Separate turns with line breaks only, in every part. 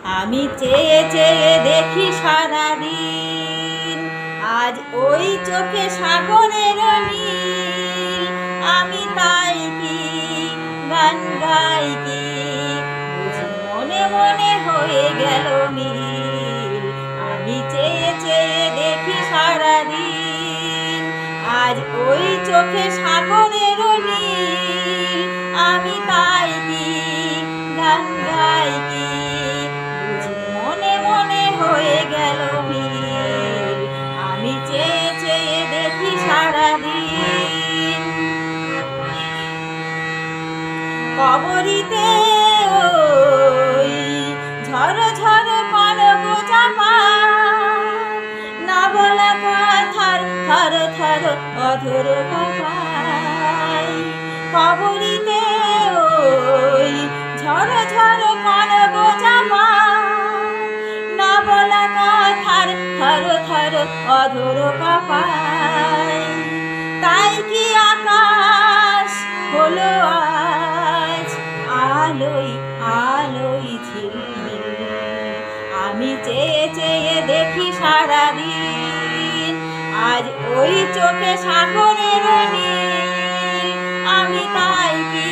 আমি চেয়ে চেয়ে দেখি সারাদিন, আজ ওই চোখে সাগরের নীল। আমি তাই কি গান গাই কি, বুঝি মনে মনে হয়ে গেল মিল। আমি চেয়ে চেয়ে দেখি সারাদিন, আজ ওই চোখে সাগরের নীল। আমি তাই কি গান গাই কি, বুঝি মনে মনে হয়ে গেল মিল। আমি চেয়ে চেয়ে দেখি সারাদিন। কবরিতে ওই ঝড় ঝড় পলক চাপা, না বলা কথার থর থর অধর কাঁপায়। কবরিতে ওই ঝড় ঝড় পলক চাপা, না বলা কথার থর থর অধর কাঁপায়। তাই কি আকাশ হলো আজ আলোয় আলোয় ঝিলমিল। আমি চেয়ে চেয়ে দেখি সারাদিন, আজ ওই চোখে সাগরের নীল। আমি তাই কি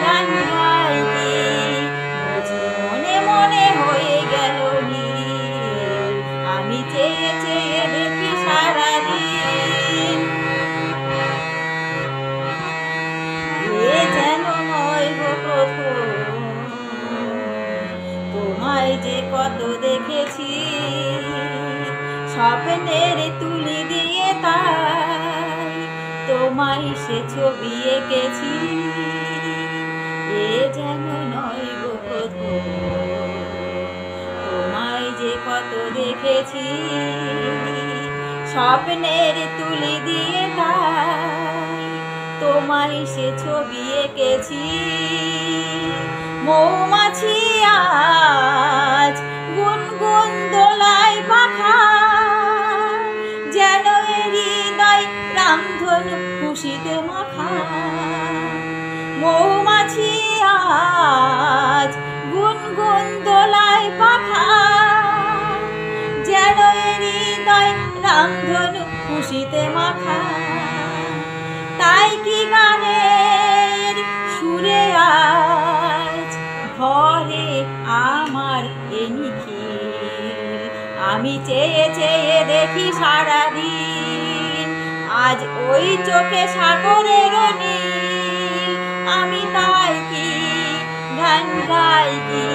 গান গাই কি, বুঝি মনে মনে হয়ে গেল নীল। আমি চেয়ে চেয়ে দেখি সারাদিন। এ যেন নয় গো প্রথম, তোমায় যে কত দেখেছি, স্বপ্নের তুলি দিয়ে তাই তোমায় সে ছবি এঁকেছি। এ যেন নয় গো প্রথম, তোমায় যে কত দেখেছি, স্বপ্নের তুলি দিয়ে তাই তোমায় সে ছবি এঁকেছি। মৌমাছি আজ গুনগুন দোলায় পাখা, যেন হৃদয় রামধনু খুশিতে মাখা। মৌমাছি আজ গুনগুন দোলায় পাখা, যেন হৃদয় রামধনু খুশিতে মাখা। তাই কি গানের সুরে আজ ঘরে আমার এ নিখিল। আমি চেয়ে চেয়ে দেখি সারাদিন, আজ ওই চোখে সাগরের নীল। আমি তাই কি গান গাই কি,